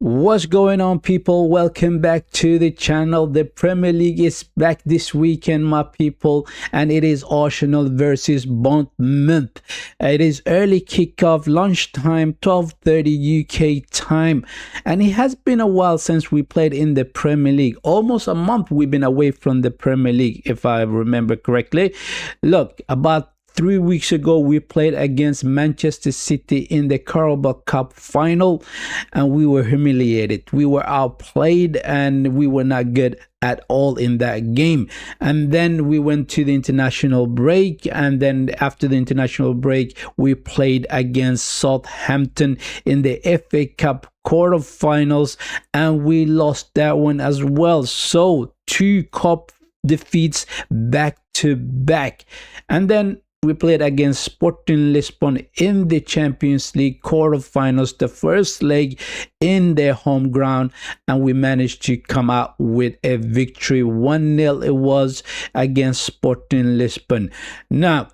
What's going on, people? Welcome back to the channel. The Premier League is back this weekend, my people, and it is Arsenal versus Bournemouth. It is early kickoff, lunchtime, 12:30 UK time, and it has been a while since we played in the Premier League. Almost a month we've been away from the Premier League, if I remember correctly. Look, about 3 weeks ago, we played against Manchester City in the Carabao Cup final, and we were humiliated. We were outplayed, and we were not good at all in that game. And then we went to the international break, and then after the international break, we played against Southampton in the FA Cup quarterfinals, and we lost that one as well. So 2 cup defeats back to back. And then we played against Sporting Lisbon in the Champions League quarterfinals, the first leg in their home ground, and we managed to come out with a victory. 1-0 it was against Sporting Lisbon. Now,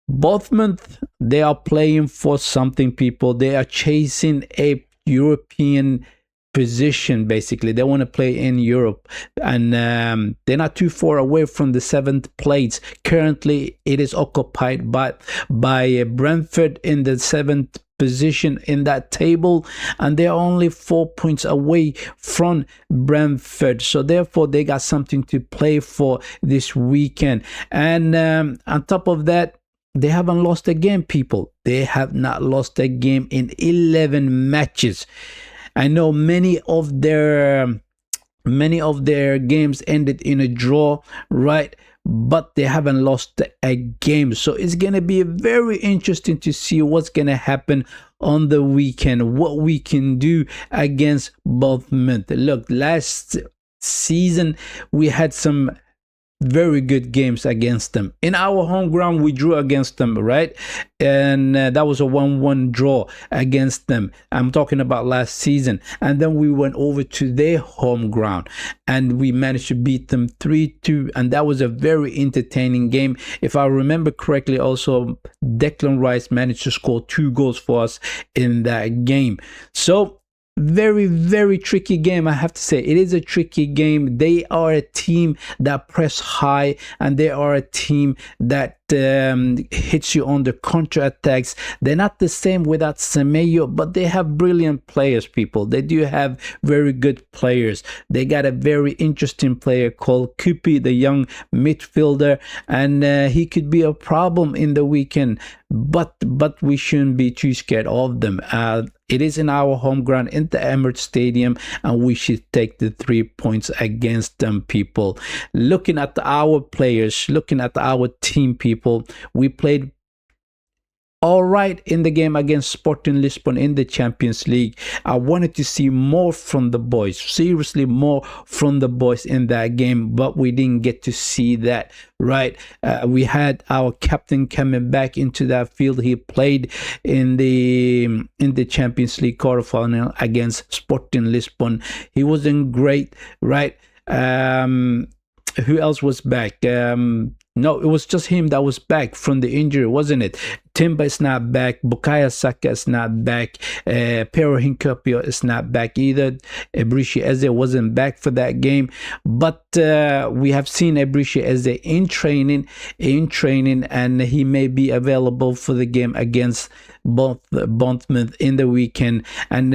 Bournemouth, they are playing for something, people. They are chasing a European position. Basically, they want to play in Europe, and they're not too far away from the 7th place. Currently it is occupied by Brentford in the 7th position in that table, and they're only 4 points away from Brentford, so therefore they got something to play for this weekend. And on top of that, they haven't lost a game, people. They have not lost a game in 11 matches. I know many of their games ended in a draw, right? But they haven't lost a game. So it's going to be very interesting to see what's going to happen on the weekend, what we can do against Bournemouth. Look, last season we had some very good games against them. In our home ground, we drew against them, right? And that was a 1-1 draw against them. I'm talking about last season. And then we went over to their home ground and we managed to beat them 3-2. And that was a very entertaining game. If I remember correctly, also Declan Rice managed to score 2 goals for us in that game. So very, very tricky game, I have to say. It is a tricky game. They are a team that press high, and they are a team that hits you on the counter attacks. They're not the same without Semedo, but they have brilliant players, people. They do have very good players. They got a very interesting player called Kupi, the young midfielder, and he could be a problem in the weekend, but we shouldn't be too scared of them. It is in our home ground in the Emirates Stadium, and we should take the 3 points against them, people. Looking at our players, looking at our team, people, we played all right in the game against Sporting Lisbon in the Champions League. I wanted to see more from the boys, seriously more from the boys in that game, but we didn't get to see that, right? We had our captain coming back into that field. He played in the Champions League quarterfinal against Sporting Lisbon. He wasn't great, right? Who else was back? No, it was just him that was back from the injury, wasn't it? Timber is not back. Bukayo Saka is not back. Pero Hincapie is not back either. Eberechi Eze wasn't back for that game. But we have seen Eberechi Eze in training, and he may be available for the game against Bournemouth in the weekend. And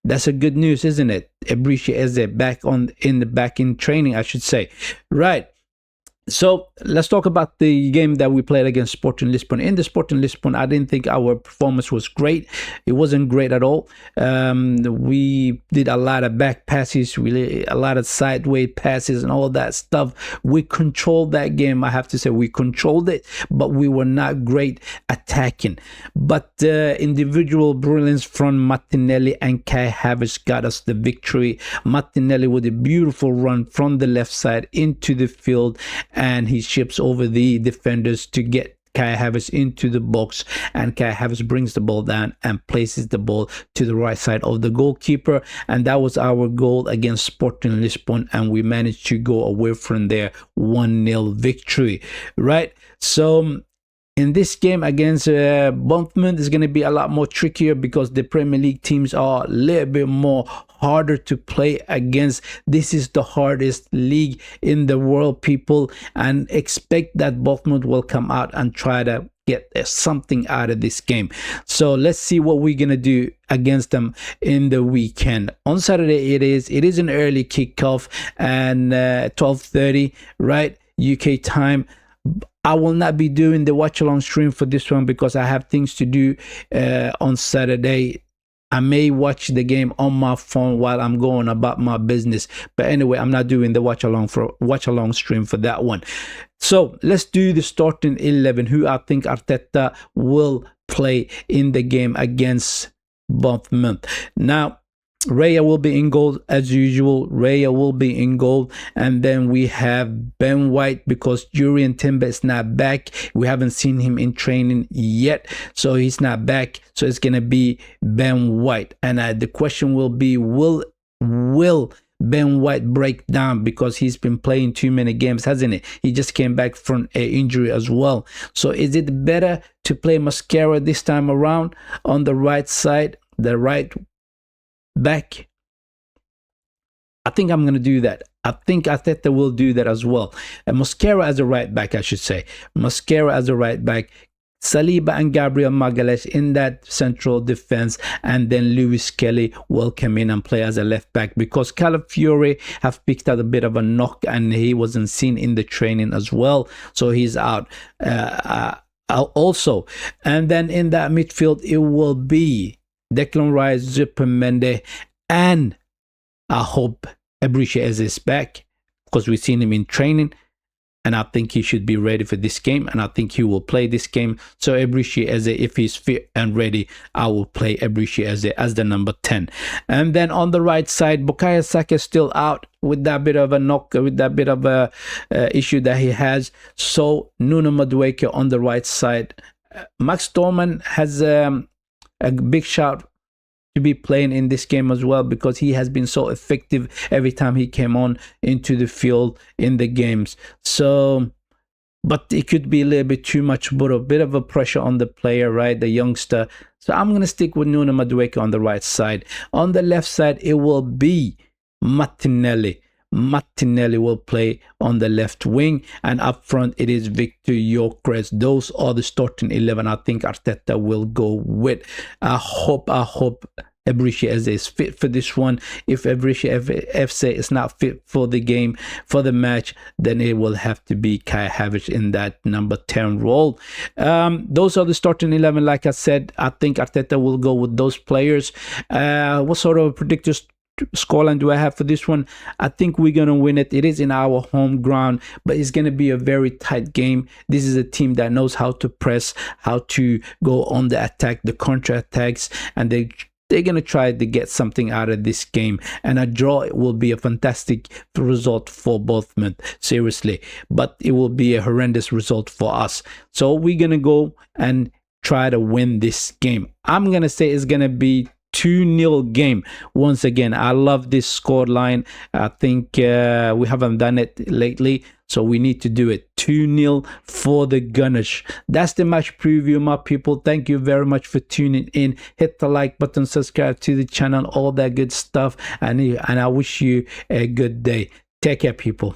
that's a good news, isn't it? Eberechi Eze back in training, I should say, right? So let's talk about the game that we played against Sporting Lisbon. In the Sporting Lisbon, I didn't think our performance was great. It wasn't great at all. We did a lot of back passes, really a lot of sideways passes and all that stuff. We controlled that game, I have to say. We controlled it, but we were not great attacking. But individual brilliance from Martinelli and Kai Havertz got us the victory. Martinelli with a beautiful run from the left side into the field, and he ships over the defenders to get Kai Havertz into the box, and Kai Havertz brings the ball down and places the ball to the right side of the goalkeeper, and that was our goal against Sporting Lisbon, and we managed to go away from there 1-0 victory, right? So in this game against Bournemouth is going to be a lot more trickier because the Premier League teams are a little bit more harder to play against. This is the hardest league in the world, people, and expect that Bournemouth will come out and try to get something out of this game. So let's see what we're gonna do against them in the weekend. On Saturday it is an early kickoff, and 12:30, right, UK time. I will not be doing the watch along stream for this one because I have things to do on Saturday. I may watch the game on my phone while I'm going about my business, but anyway, I'm not doing the watch along stream for that one. So let's do the starting 11, who I think Arteta will play in the game against Bournemouth. Now, Raya will be in goal as usual. Raya will be in goal, and then we have Ben White because Jurriën Timber is not back. We haven't seen him in training yet, so he's not back. So it's gonna be Ben White, and the question will be, will Ben White break down because he's been playing too many games, hasn't he? He just came back from an injury as well. So is it better to play Mascara this time around on the right side, the right back? I think I'm going to do that. I think Arteta will do that as well. And Mascara as a right back, I should say. Mascara as a right back. Saliba and Gabriel Magalhaes in that central defense, and then Lewis Kelly will come in and play as a left back because Calafiore have picked up a bit of a knock and he wasn't seen in the training as well, so he's out also. And then in that midfield it will be Declan Rice, Zupimendi, and I hope Eberechi Eze is back because we've seen him in training, and I think he should be ready for this game, and I think he will play this game. So Eberechi Eze, if he's fit and ready, I will play Eberechi Eze as the number 10. And then on the right side, Bukayo Saka is still out with that bit of a knock, with that bit of a issue that he has. So Nuno Madueke on the right side. Max Dorman has a big shout to be playing in this game as well because he has been so effective every time he came on into the field in the games. So, but it could be a little bit too much, but a bit of a pressure on the player, right, the youngster. So I'm going to stick with Nuno Madueke on the right side. On the left side, it will be Martinelli. Martinelli will play on the left wing, and up front it is Victor Gyökeres. Those are the starting 11 I think Arteta will go with. I hope Eberechi Eze is fit for this one. If Eberechi Eze is not fit for the game, for the match, then it will have to be Kai Havertz in that number 10 role. Those are the starting 11. Like I said, I think Arteta will go with those players. What sort of predictors scoreline do I have for this one? I think we're gonna win it. It is in our home ground, but it's gonna be a very tight game. This is a team that knows how to press, how to go on the attack, the counter attacks, and they're gonna try to get something out of this game, and a draw will be a fantastic result for Bournemouth, seriously, but it will be a horrendous result for us. So we're gonna go and try to win this game. I'm gonna say it's gonna be 2-0 game. Once again, I love this score line. I think we haven't done it lately, so we need to do it. 2-0 for the Gunners. That's the match preview, my people. Thank you very much for tuning in. Hit the like button, subscribe to the channel, all that good stuff, and I wish you a good day. Take care, people.